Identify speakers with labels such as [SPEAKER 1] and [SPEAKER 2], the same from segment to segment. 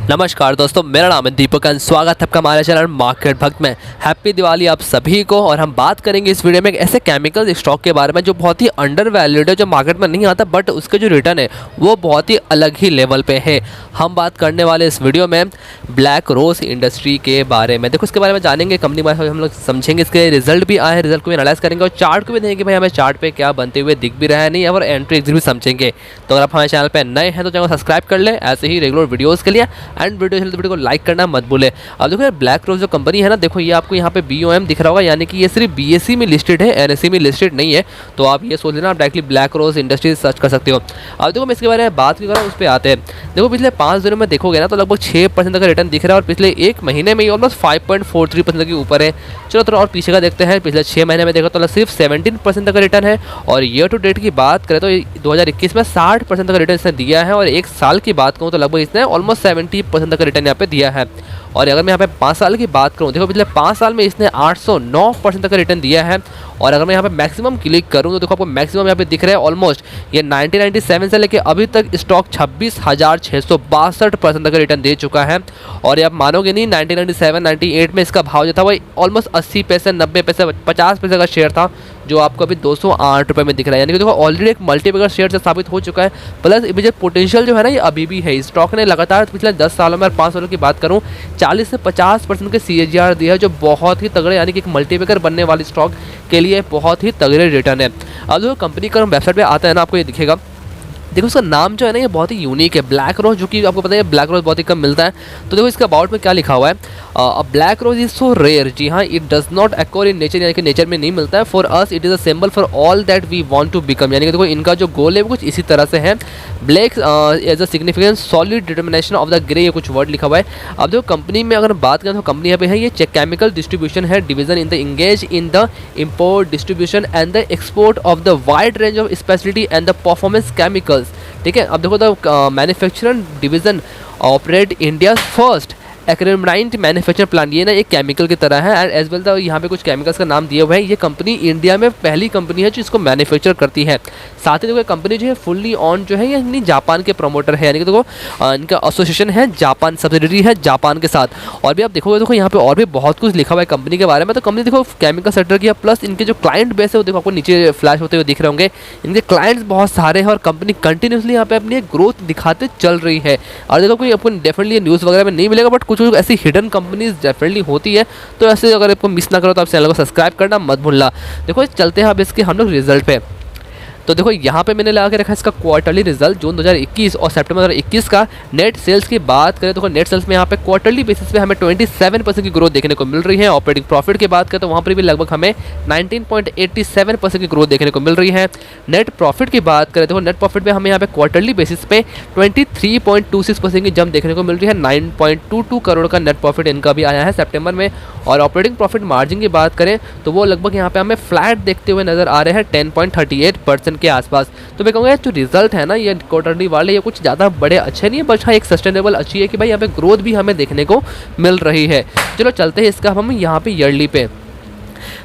[SPEAKER 1] नमस्कार दोस्तों, मेरा नाम है दीपक और स्वागत है आपका हमारे चैनल मार्केट भक्त में। हैप्पी दिवाली आप सभी को। और हम बात करेंगे इस वीडियो में एक ऐसे केमिकल स्टॉक के बारे में जो बहुत ही अंडर वैल्यूड है, जो मार्केट में नहीं आता, बट उसके जो रिटर्न है वो बहुत ही अलग ही लेवल पे है। हम बात करने वाले इस वीडियो में ब्लैक रोज इंडस्ट्री के बारे में। देखो, इसके बारे में जानेंगे, कंपनी के बारे में हम लोग समझेंगे, इसके रिजल्ट भी आए हैं, रिजल्ट को भी एनालाइज करेंगे और चार्ट को भी देखेंगे भाई हमें चार्ट पे क्या बनते हुए दिख भी रहा है नहीं, और एंट्री एग्जिट भी समझेंगे। तो अगर आप हमारे चैनल पर नए हैं तो चैनल को सब्सक्राइब कर ले ऐसे ही रेगुलर वीडियोज़ के लिए, एंड वीडियो को लाइक करना मत भूले। अब देखो, ब्लैक रोज जो कंपनी है ना, देखो ये आपको यहाँ पे BOM दिख रहा होगा, यानी कि ये सिर्फ BSE में लिस्टेड है, NSE में लिस्टेड नहीं है। तो आप ये सोच लेना, आप directly black rose industry search कर सकते हो। अब देखो, मैं इसके बारे में बात कर रहा हूँ, उस पर आते हैं। देखो, पिछले 5 दिनों में देखोगे ना तो लगभग 6% का रिटर्न दिख रहा है, और पिछले एक महीने में ऑलमोस्ट 5.43% के ऊपर है। चलो थोड़ा और पीछे का देखते हैं, पिछले 6 महीने में देखो तो सिर्फ 17% का रिटर्न है। और ईयर टू डेट की बात करें तो 2021 में 60% का रिटर्न इसने दिया है, और एक साल की बात करूँ तो लगभग इसने ऑलमोस्ट 70% का रिटर्न यहाँ पे दिया है। और अगर मैं यहाँ पे 5 साल की बात करूँ, देखो पिछले 5 साल में इसने 809% का रिटर्न दिया है। और अगर मैं यहाँ पे मैक्सिमम क्लिक करूँ तो देखो आपको मैक्सिमम यहाँ पे दिख रहा है, ऑलमोस्ट ये 1997 से लेके अभी तक स्टॉक 26,662% का रिटर्न दे चुका है। और ये आप मानोगे नहीं, 1997-98 में इसका भाव जो था वो ऑलमोस्ट 80 पैसे, 90 पैसे, 50 पैसे का शेयर था, जो आपको अभी 208 रुपये में दिख रहा है। यानी कि देखो ऑलरेडी एक मल्टीबैगर शेयर से साबित हो चुका है। प्लस इमीडिएट पोटेंशियल जो है ना, ये अभी भी है। स्टॉक ने लगातार पिछले 10 सालों में और 5 सालों की बात करूँ 40 से 50% के CAGR दिया है, जो बहुत ही तगड़े, यानी कि एक मल्टीबैगर बनने वाली स्टॉक के लिए बहुत ही तगड़े रिटर्न है। अब जो कंपनी का वेबसाइट पे आता है ना, आपको ये दिखेगा, देखो उसका नाम जो है ना ये बहुत ही यूनिक है, ब्लैक रोज, जो कि आपको पता है ब्लैक रोज बहुत ही कम मिलता है। तो देखो इसका अबाउट में क्या लिखा हुआ है, black rose is so rare. जी हाँ, it does not occur in nature, यानी कि नेचर में नहीं मिलता है। For us it is a symbol for all that we want to become, यानी कि देखो इनका जो गोल है वो कुछ इसी तरह से है। Black as a significant solid determination of the grey, ये कुछ वर्ड लिखा हुआ है। अब देखो कंपनी में अगर बात करें तो कंपनी यहाँ पे है, ये केमिकल डिस्ट्रीब्यूशन है division in the engage in the import, distribution and the export of the wide range of specialty and the performance chemicals. ठीक है, अब देखो the manufacturing division operate India first acrylamide manufacture plant. ये ना एक chemical की तरह है, एंड एज वेल द यहाँ पे कुछ केमिकल्स का नाम दिए हुए हैं। ये कंपनी इंडिया में पहली कंपनी है जो इसको मैन्युफैक्चर करती है। साथ ही देखो कंपनी जो है फुल्ली ऑन जो है, ये जापान के प्रमोटर है, यानी कि देखो इनका एसोसिएशन है जापान, सब्सिडरी है जापान के साथ। और भी आप देखोगे, देखो यहाँ पे और भी बहुत कुछ लिखा हुआ है कंपनी के बारे में। तो कंपनी देखो केमिकल सेक्टर की है, प्लस इनके जो क्लाइंट बेस है वो देखो आपको नीचे फ्लैश होते हुए दिख रहे होंगे। इनके क्लाइंट्स बहुत सारे हैं और कंपनी कंटिन्यूसली यहाँ पे अपनी ग्रोथ दिखाते चल रही है। और देखो कोई आपको डेफिनेटली न्यूज़ वगैरह में नहीं मिलेगा, बट कुछ ऐसी हिडन कंपनीज डेफिनेटली होती है। तो ऐसे अगर आपको मिस ना करो तो आप चैनल को सब्सक्राइब करना मत भूलना। देखो चलते हैं अब इसके हम लोग रिजल्ट पे। तो देखो यहाँ पे मैंने लगा के रखा है इसका क्वार्टरली रिजल्ट जून 2021 और सितंबर 2021 का। नेट सेल्स की बात करें तो नेट सेल्स में यहाँ पे क्वार्टरली बेसिस पे हमें 27% की ग्रोथ देखने को मिल रही है। ऑपरेटिंग प्रॉफिट की बात करें तो वहाँ पर भी लगभग हमें 19.87% की ग्रोथ देखने को मिल रही है। नेट प्रॉफिट की बात करें तो नेट प्रॉफिट में हमें यहाँ पे क्वार्टरली बेसिस पे 23.26% की जंप देखने को मिल रही है। 9.22 करोड़ का नेट प्रॉफिट इनका भी आया है सितंबर में। और ऑपरेटिंग प्रॉफिट मार्जिन की बात करें तो वो लगभग यहाँ पे हमें फ्लैट देखते हुए नजर आ रहे हैं 10.38% के आसपास। तो मैं कहूँगा जो रिजल्ट है ना ये क्वार्टरली वाले, ये कुछ ज़्यादा बड़े अच्छे नहीं है, बट हाँ एक सस्टेनेबल अच्छी है कि भाई यहाँ पे ग्रोथ भी हमें देखने को मिल रही है। चलो चलते हैं इसका हम यहाँ पे ईयरली पे।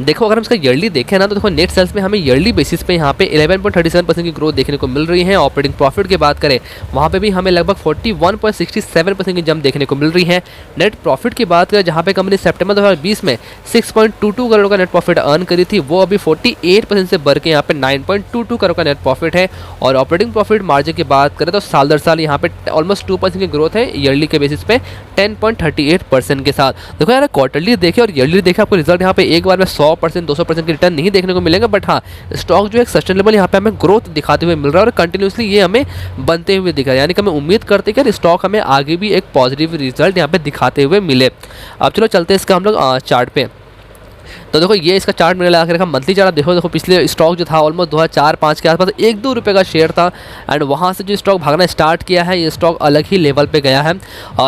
[SPEAKER 1] देखो अगर हम इसका ईयरली देखें ना तो देखो नेट सेल्स में हमें ईयरली बेसिस पे यहाँ पे 11.37% की ग्रोथ देखने को मिल रही है। ऑपरेटिंग प्रॉफिट की बात करें वहाँ पे भी हमें लगभग 41.67% की जंप देखने को मिल रही है। नेट प्रॉफिट की बात करें जहाँ पे कंपनी सितंबर 2020 में 6.22 करोड़ का नेट प्रॉफिट अर्न करी थी, वो अभी 48% से बढ़ के यहाँ पे 9.22 करोड़ का नेट प्रॉफिट है। और ऑपरेटिंग प्रॉफिट मार्जिन की बात करें तो साल दर साल यहाँ पे ऑलमोस्ट 2% की ग्रोथ है ईयरली के बेसिस पे 10.38% के साथ। देखो यार क्वार्टरली देखे और ईयरली देखे आपको रिजल्ट यहाँ पे एक बार में 100% 200% की रिटर्न नहीं देखने को मिलेगा, बट हाँ स्टॉक जो है सस्टेनेबल यहाँ पे हमें ग्रोथ दिखाते हुए मिल रहा है और कंटिन्यूसली ये हमें बनते हुए दिख रहा है। यानी कि हमें उम्मीद करते हैं कि स्टॉक हमें आगे भी एक पॉजिटिव रिजल्ट यहाँ पे दिखाते हुए मिले। अब चलो चलते हैं इसका हम लोग चार्ट पे। तो देखो ये इसका चार्ट मैंने लगा के रखा, मंथली चार्ट देखो पिछले स्टॉक जो था ऑलमोस्ट 2004-05 के आसपास 1-2 रुपये का शेयर था, एंड वहाँ से जो स्टॉक भागना स्टार्ट किया है ये स्टॉक अलग ही लेवल पे गया है।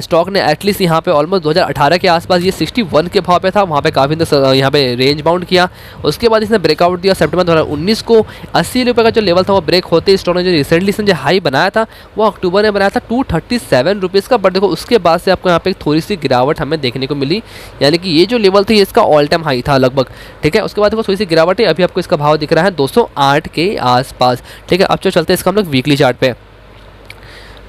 [SPEAKER 1] स्टॉक ने एटलीस्ट यहाँ पे ऑलमोस्ट 2018 के आसपास ये 61 के भाव पे था, वहाँ पे काफ़ी यहाँ पे रेंज बाउंड किया। उसके बाद इसने ब्रेकआउट दिया सितंबर 2019 को। 80 रुपये का जो लेवल था वो ब्रेक होते स्टॉक ने जो रिसेंटली इसने जो हाई बनाया था वो अक्टूबर में बनाया था 237 रुपीज़ का। बट देखो उसके बाद से आपको यहाँ पे थोड़ी सी गिरावट हमें देखने को मिली, यानी कि ये जो लेवल थी इसका ऑल टाइम हाई था लगभग। ठीक है, उसके बाद देखो थोड़ी सी गिरावट है, अभी आपको इसका भाव दिख रहा है 208 के आसपास। ठीक है, अब जो चलते हैं इसका हम लोग वीकली चार्ट पे।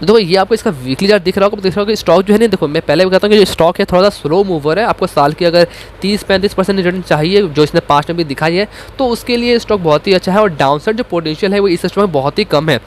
[SPEAKER 1] तो देखो ये आपको इसका वीकली चार्ट दिख रहा होगा, देख रहा होगा कि स्टॉक जो है ना, देखो मैं पहले भी कहता हूँ कि जो स्टॉक है थोड़ा सा स्लो मूवर है। आपको साल की अगर 30-35% रिटर्न चाहिए, जो इसने 5 में भी दिखाई है, तो उसके लिए स्टॉक बहुत ही अच्छा है। और डाउनसाइड जो पोटेंशियल है वो इस स्टॉक में बहुत ही कम है।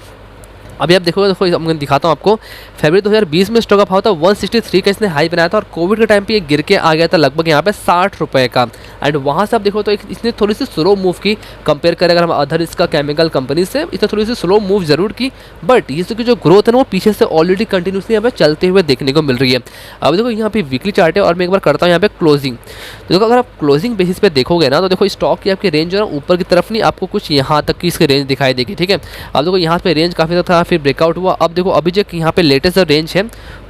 [SPEAKER 1] अभी आप देखोगे, देखो मैं दिखाता हूँ आपको, फरवरी 2020 में स्टॉक का भाव था 163 का, इसने हाई बनाया था और कोविड के टाइम पे ये गिर के आ गया था लगभग यहाँ पे 60 रुपये का। एंड वहाँ से आप देखो तो इसने थोड़ी सी स्लो मूव की, कंपेयर करें अगर हम अदर इसका केमिकल कंपनी से, इसने थोड़ी सी स्लो मूव जरूर की, बट इसकी जो ग्रोथ है ना वो पीछे से ऑलरेडी कंटिन्यूसली यहाँ पे चलते हुए देखने को मिल रही है। अब देखो यहाँ पे वीकली चार्ट है और मैं एक बार करता हूँ यहाँ पे क्लोजिंग। तो देखो अगर आप क्लोजिंग बेसिस पे देखोगे ना, तो देखो स्टॉक की आपकी रेंज जो है ऊपर की तरफ नहीं, आपको कुछ यहाँ तक की इसकी रेंज दिखाई देगी, ठीक है। अब देखो यहाँ पे रेंज काफ़ी था, फिर ब्रेकआउट हुआ। अब देखो अभी जो यहाँ पे लेटेस्ट जो रेंज है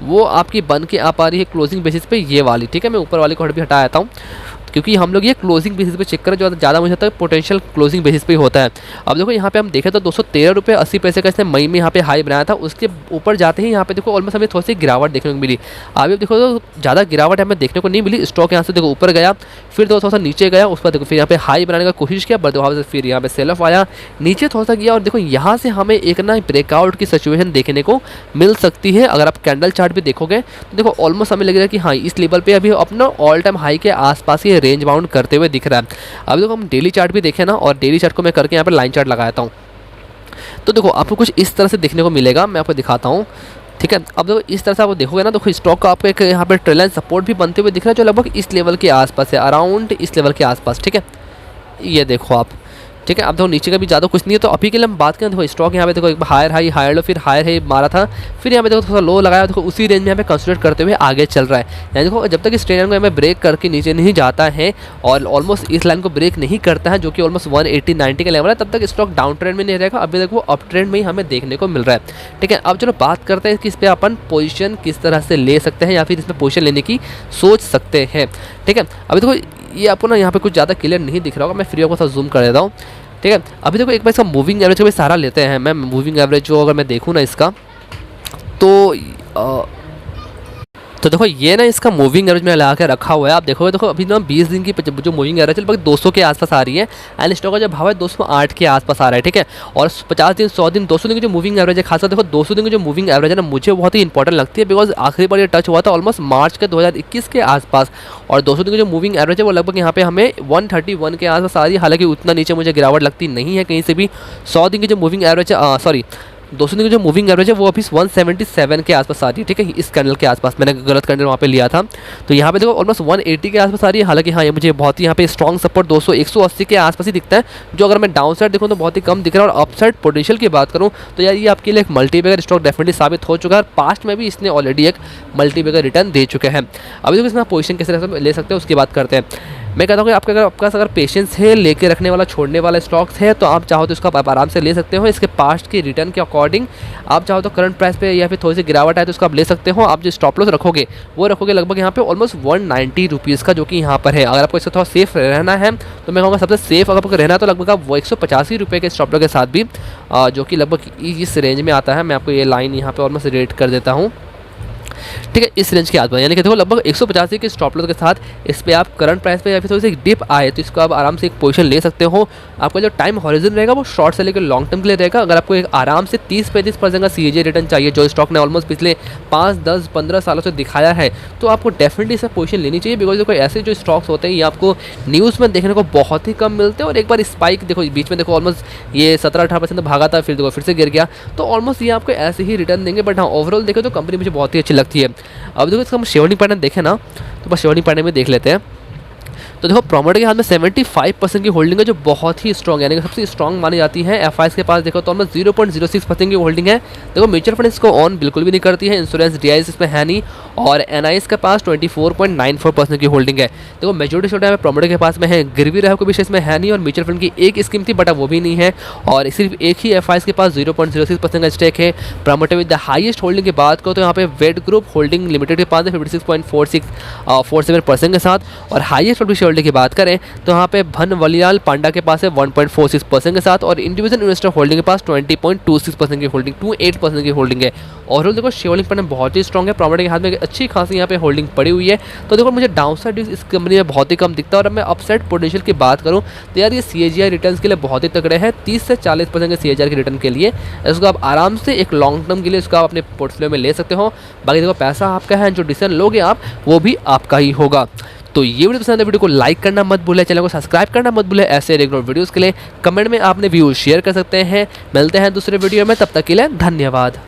[SPEAKER 1] वो आपकी बन के आ पा रही है क्लोजिंग बेसिस पे, ये वाली, ठीक है। मैं ऊपर वाली को भी हटा आता हूँ क्योंकि हम लोग ये क्लोजिंग बेसिस पे चेक करें, जो ज़्यादा मुझे लगता है पोटेंशियल क्लोजिंग बेसिस पे ही होता है। अब देखो यहाँ पे हम देखें तो 213 रुपये 80 पैसे का इसने मई में यहाँ पे हाई बनाया था। उसके ऊपर जाते ही यहाँ पे देखो ऑलमोस्ट हमें थोड़ी सी गिरावट देखने को मिली। अभी देखो तो ज़्यादा गिरावट हमें देखने को नहीं मिली। स्टॉक यहाँ से देखो ऊपर गया, फिर थोड़ा सा नीचे गया, उस पर देखो फिर यहाँ पे हाई बनाने का कोशिश किया, बट वहाँ से फिर यहाँ पे सेल ऑफ आया, नीचे थोड़ा सा गया और देखो यहाँ से हमें एक ना ब्रेकआउट की सिचुएशन देखने को मिल सकती है। अगर आप कैंडल चार्ट भी देखोगे तो देखो ऑलमोस्ट हमें लगेगा कि हाँ इस लेवल पे अभी अपना ऑल टाइम हाई के आसपास ही रेंज बाउंड करते हुए दिख रहा है। अब देखो हम डेली चार्ट भी देखें ना, और डेली चार्ट को मैं करके यहाँ पर लाइन चार्ट लगाता हूँ, तो देखो आपको कुछ इस तरह से देखने को मिलेगा। मैं आपको दिखाता हूँ, ठीक है। अब देखो इस तरह से आप देखोगे ना, देखो स्टॉक का आपको एक यहाँ पे ट्रेल लाइन सपोर्ट भी बनते हुए दिख रहा है, जो लगभग इस लेवल के आसपास है, अराउंड इस लेवल के आसपास, ठीक है। ये देखो आप, ठीक है। अब देखो नीचे का भी ज़्यादा कुछ नहीं है। तो अभी के लिए हम बात करें, देखो स्टॉक यहाँ पे देखो एक बार हायर हाई हायर लो, फिर हायर हाई मारा था, फिर यहाँ पे देखो थोड़ा लो लगाया, देखो उसी रेंज में यहाँ पे कंसिडर करते हुए आगे चल रहा है। यानी देखो जब तक इस ट्रेंड को हमें ब्रेक करके नीचे नहीं जाता है और ऑलमोस्ट इस लाइन को ब्रेक नहीं करता है, जो कि ऑलमोस्ट 180-90 का लेवल है, तब तक स्टॉक डाउन ट्रेंड में नहीं रहेगा। अभी तक वो अप ट्रेंड में ही हमें देखने को मिल रहा है, ठीक है। अब चलो बात करते हैं कि इस पर अपन पोजिशन किस तरह से ले सकते हैं या फिर इसमें पोजिशन लेने की सोच सकते हैं, ठीक है। अभी देखो ये आपको ना यहाँ पे कुछ ज़्यादा क्लियर नहीं दिख रहा होगा, मैं फ्री को थोड़ा जूम कर देता हूँ, ठीक है। अभी देखो एक बार इसका मूविंग एवरेज का भी सहारा लेते हैं। मैं मूविंग एवरेज जो अगर मैं देखूँ ना इसका, तो देखो ये ना इसका मूविंग एवरेज में लगा के रखा हुआ है। आप देखोगे, देखो अभी ना 20 दिन की जो मूविंग एवरेज है लगभग 200 के आसपास आ रही है, एंड स्टॉक का जो भाव है 208 के आसपास आ रहा है, ठीक है। और 50 दिन 100 दिन 200 दिन की जो मूविंग एवरेज है, खासकर देखो 200 दिन की जो मूविंग एवरेज है ना, मुझे बहुत ही इंपॉर्टेंट लगती है, बिकॉज आखिरी बार ये टच हुआ था ऑलमोस्ट मार्च के 2021 के आसपास, और 200 दिन की जो मूविंग एवरेज है वो लगभग यहाँ पे हमें 131 के आसपास आ रही है। हालांकि उतना नीचे मुझे गिरावट लगती नहीं है कहीं से भी। 100 दिन की जो मूविंग एवरेज है, सॉरी 200 दिन की जो मूविंग एवरेज है वो अभी 177 के आसपास आ रही है, ठीक है। इस कैंडल के आसपास मैंने गलत कैंडल वहाँ पे लिया था, तो यहाँ पे देखो ऑलमोस्ट 180 के आसपास आ रही है। हालांकि हाँ ये मुझे बहुत ही यहाँ पे स्ट्रॉन्ग सपोर्ट 200 180 के आसपास ही दिखता है, जो अगर मैं डाउन साइड देखूँ तो बहुत ही कम दिख रहा है। और अपसाइड पोटेंशियल की बात करूँ तो यार ये आपके लिए एक मल्टीबैगर स्टॉक डेफिनेटली साबित हो चुका है। पास्ट में भी इसने ऑलरेडी एक मल्टीबैगर रिटर्न दे चुके हैं। अभी देखो इसमें पोजिशन कैसे ले सकते हैं उसकी बात करते हैं। मैं कहता हूँ कि आपके अगर पेशेंस है, लेके रखने वाला छोड़ने वाला स्टॉक्स है, तो आप चाहो तो इसको आप आराम से ले सकते हो। इसके पास्ट के रिटर्न के अकॉर्डिंग आप चाहो तो करंट प्राइस पे या फिर थोड़ी सी गिरावट आए तो उसको आप ले सकते हो। आप जो स्टॉप लॉस रखोगे वो रखोगे लगभग यहाँ पे ऑलमोस्ट 190 रुपीज़ का, जो कि यहाँ पर है। अगर आपको इससे थोड़ा सेफ रहना है तो मैं कहूँगा सबसे सेफ अगर आपको रहना है तो लगभग आप वो 185 रुपये के स्टॉप लॉस के साथ भी, जो कि लगभग इस रेंज में आता है। मैं आपको ये लाइन यहाँ पर ऑलमोस्ट रेट कर देता हूँ, ठीक है, इस रेंज के आसपास। यानी कि देखो लगभग 185 के स्टॉप लॉस के साथ इस पे आप करंट प्राइस पे या फिर थोड़ी सी डिप आए तो इसको आप आराम से एक पोजीशन ले सकते हो। आपका जो टाइम हॉरिजन रहेगा वो शॉर्ट से लेकर लॉन्ग टर्म के लिए रहेगा। अगर आपको एक आराम से 30-35% का सीएजी रिटर्न चाहिए, जो स्टॉक ने ऑलमोस्ट पिछले 5-10-15 सालों से दिखाया है, तो आपको डेफिनेटली इसमें पोजीशन लेनी चाहिए। बिकॉज देखो ऐसे जो स्टॉक्स होते हैं ये आपको न्यूज़ में देखने को बहुत ही कम मिलते हैं, और एक बार स्पाइक देखो बीच में देखो ऑलमोस्ट ये 17-18% भागा था, फिर देखो फिर से गिर गया, तो ऑलमोस्ट ये आपको ऐसे ही रिटर्न देंगे। बट हाँ ओवरऑल देखें तो कंपनी मुझे बहुत ही अच्छी लगती है। अब देखो इसका हम शेयरहोल्डिंग पैटर्न देखें ना, तो बस शेयरहोल्डिंग पैटर्न में देख लेते हैं। तो देखो प्रोमोटर के हाथ में 75% की होल्डिंग है, जो बहुत ही स्ट्रॉन्ग है, यानी कि सबसे स्ट्रॉन्ग मानी जाती है। एफआईएस के पास देखो तो ऑलमोस्ट 0.06% की होल्डिंग है। देखो म्यूचुअल फंड इसको ऑन बिल्कुल भी नहीं करती है, इंश्योरेंस डीआईएस इसमें है नहीं, और एनआईएस के पास 24.94% की होल्डिंग है। देखो मेजोरिटी शेयर है प्रोमोटर के पास में है, गिरवी रहा को भी इसमें है नहीं, और म्यूचुअल फंड की एक स्कीम थी बट वो भी नहीं है, और सिर्फ एक ही एफआईएस के पास 0.06% का स्टेक है। Promoter with the highest holding की बात करो तो यहाँ पे वेट ग्रुप होल्डिंग लिमिटेड के पास है 56.47% के साथ, और हाईएस्ट शेयर होल्डिंग की बात करें तो यहाँ पे भनवलियाल पांडा के पास है 1.46% के साथ और इंडिविजुअल इन्वेस्टर होल्डिंग के पास 20.26% की होल्डिंग 28% की होल्डिंग है। ओवरऑल देखो शेयर होल्डिंग पैटर्न बहुत ही स्ट्रॉग है, प्रॉपर्टी के हाथ में अच्छी खासी यहाँ पे होल्डिंग पड़ी हुई है। तो देखो मुझे डाउनसाइड इस कंपनी में बहुत ही कम दिखता है और अब मैं अपसाइड पोटेंशियल की बात करूँ तो यार ये CAGR रिटर्न के लिए बहुत ही तगड़े हैं। 30 से 40% के CAGR के रिटर्न के लिए इसको आप आराम से एक लॉन्ग टर्म के लिए इसको आप अपने पोर्टफोलियो में ले सकते हो। बाकी देखो पैसा आपका है, जो डिसीजन लोगे आप वो भी आपका ही होगा। तो ये वीडियो पसंद है, वीडियो को लाइक करना मत भूलें, चैनल को सब्सक्राइब करना मत भूलें। ऐसे रेगुलर वीडियोस के लिए कमेंट में आपने व्यूज शेयर कर सकते हैं। मिलते हैं दूसरे वीडियो में, तब तक के लिए धन्यवाद।